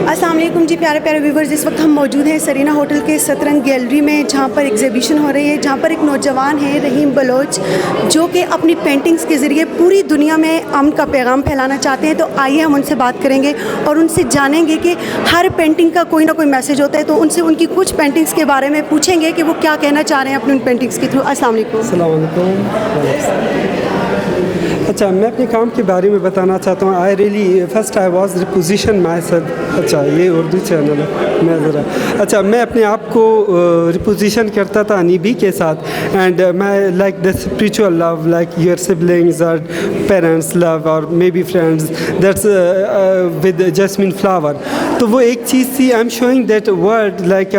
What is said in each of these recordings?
अस्सलाम वालेकुम जी प्यारे प्यारे व्यूवर्स। इस वक्त हम मौजूद हैं सरीना होटल के सतरंग गैलरी में, जहाँ पर एग्जीबिशन हो रही है, जहाँ पर एक नौजवान है रहीम बलोच, जो कि अपनी पेंटिंग्स के ज़रिए पूरी दुनिया में अमन का पैगाम फैलाना चाहते हैं। तो आइए हम उनसे बात करेंगे और उनसे जानेंगे कि हर पेंटिंग का कोई ना कोई मैसेज होता है। तो उनसे उनकी कुछ पेंटिंग्स के बारे में पूछेंगे कि वो क्या कहना चाह रहे हैं अपनी उन पेंटिंग्स के थ्रू। अस्सलाम वालेकुम। अच्छा, मैं अपने काम के बारे में बताना चाहता हूँ। First I was reposition my self. अच्छा, ये उर्दू चैनल है। अच्छा, मैं अपने आप को रिपोजिशन करता था अनीबी के साथ। एंड मैं like the spiritual love, like your siblings और पेरेंट्स लव और maybe friends, that's with jasmine flower. तो वो एक चीज़ थी। I am showing that word like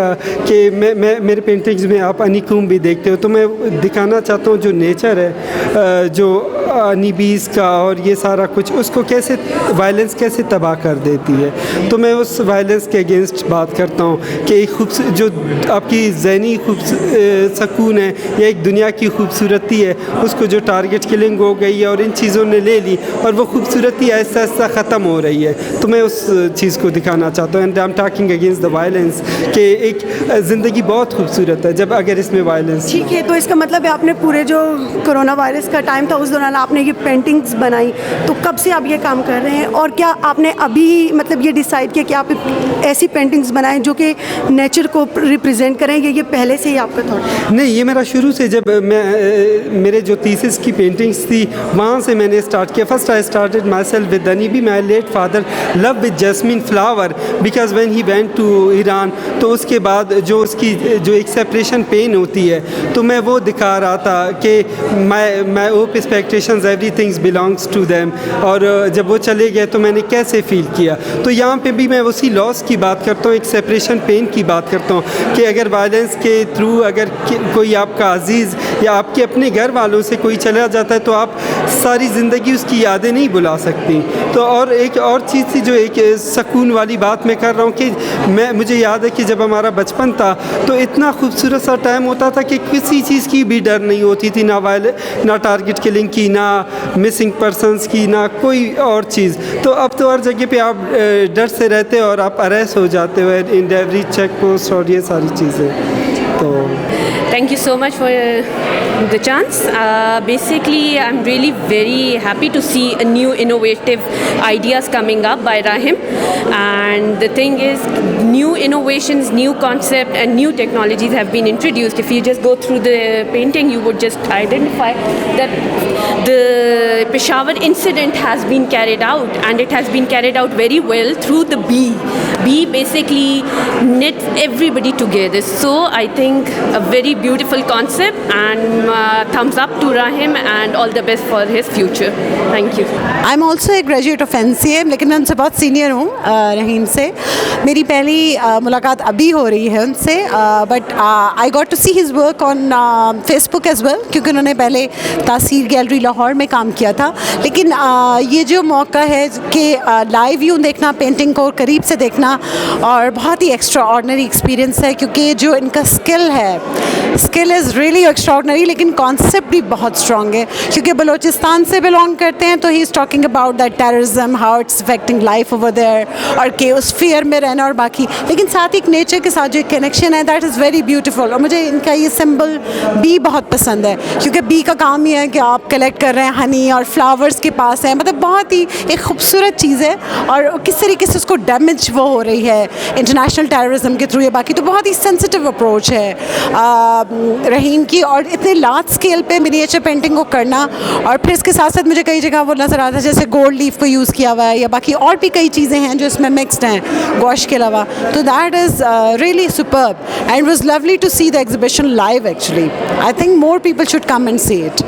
कि मैं मेरे पेंटिंग्स में आप अनीकुम भी देखते हो, तो मैं दिखाना चाहता हूँ जो नेचर है, जो अनीबीज़ का और ये सारा कुछ, उसको कैसे वायलेंस कैसे तबाह कर देती है। तो मैं उस वायलेंस के अगेंस्ट बात करता हूँ कि एक जो आपकी ज़हनी सकून है या एक दुनिया की खूबसूरती है, उसको जो टारगेट किलिंग हो गई है और इन चीज़ों ने ले ली और वो खूबसूरती ऐसा ऐसा ख़त्म हो रही है। तो मैं उस चीज़ को दिखाना चाहता हूँ। And I am talking against the violence कि एक ज़िंदगी बहुत खूबसूरत है जब अगर इसमें वायलेंस। ठीक है, तो इसका मतलब है आपने पूरे जो कोरोना वायरस का टाइम था उस दौरान आपने ये पेंटिंग्स बनाई। तो कब से आप ये काम कर रहे हैं और क्या आपने अभी मतलब ये डिसाइड किया कि आप ऐसी पेंटिंग्स बनाएं जो कि नेचर को रिप्रेजेंट करें, ये पहले से ही आपका थॉट? नहीं, ये मेरा शुरू से, जब मेरे जो थीसिस की पेंटिंग्स थी वहाँ से मैंने स्टार्ट किया। First I started myself with अनीबी। My late father love with jasmine flower because when he went to Iran, तो उसके बाद जो उसकी जो एक सेपरेशन पेन होती है, तो मैं वो दिखा रहा था कि my hope expectations everythings belongs to them. और जब वो चले गए तो मैंने कैसे फ़ील किया। तो यहाँ पे भी मैं उसी लॉस की बात करता हूँ, एक सेपरेशन पेन की बात करता हूँ कि अगर वायलेंस के थ्रू अगर कोई आपका अजीज़ या आपके अपने घर वालों से कोई चला जाता है तो आप सारी ज़िंदगी उसकी यादें नहीं भुला सकती। तो और एक और चीज़ थी जो एक सुकून वाली बात मैं कर रहा हूँ कि मुझे याद है कि जब हमारा बचपन था तो इतना खूबसूरत सा टाइम होता था कि किसी चीज़ की भी डर नहीं होती थी, ना टारगेट किलिंग की, ना मिसिंग पर्सनस की, ना कोई और चीज़। तो अब तो हर जगह पे आप डर से रहते हो और आप अरेस्ट हो जाते हो इन एवरी चेक पोस्ट और ये सारी चीज़ें। तो Thank you so much for the chance. Basically, I'm really very happy to see a new innovative ideas coming up by Rahim. And the thing is, new innovations, new concept and new technologies have been introduced. If you just go through the painting, you would just identify that the Peshawar incident has been carried out, and it has been carried out very well through the bee. Bee basically knits everybody together. So I think a very beautiful concept, and thumbs up to Rahim and all the best for his future. Thank you. I'm also a graduate of NCA, लेकिन मैं उनसे बहुत senior हूँ रहीम से। मेरी पहली मुलाकात अभी हो रही है उनसे, but I got to see his work on Facebook as well, क्योंकि उन्होंने पहले तासीर गैलरी लाहौर में काम किया था। लेकिन ये जो मौका है कि लाइव यूँ देखना, पेंटिंग को करीब से देखना, और बहुत ही एक्स्ट्रा ऑर्डनरी एक्सपीरियंस है, क्योंकि जो इनका स्किल इज़ रियली एक्स्ट्राऑर्डिनरी, लेकिन कॉन्सेप्ट भी बहुत स्ट्रॉन्ग है। क्योंकि बलूचिस्तान से बिलोंग करते हैं, तो he is talking about that terrorism, how it's affecting life over there, और कि उस फियर में रहना और बाकी। लेकिन साथ ही एक नेचर के साथ जो एक कनेक्शन है, दैट इज़ वेरी ब्यूटीफुल। और मुझे इनका ये सिंबल बी बहुत पसंद है, क्योंकि बी का काम ये है कि आप कलेक्ट कर रहे हैं हनी और फ्लावर्स के पास है। मतलब बहुत ही एक खूबसूरत चीज़ है, और किस तरीके से उसको डैमेज वो हो रही है इंटरनेशनल टेररिज्म के थ्रू या बाकी। तो बहुत ही सेंसिटिव अप्रोच है रहीम की, और इतने लार्ज स्केल पे मिनिएचर पेंटिंग को करना। और फिर इसके साथ साथ मुझे कई जगह वो नज़र आता है जैसे गोल्ड लीफ को यूज़ किया हुआ है, या बाकी और भी कई चीज़ें हैं जो इसमें मिक्सड हैं गॉश के अलावा। तो that is really superb and was lovely to see the exhibition live actually. I think more people should come and see it.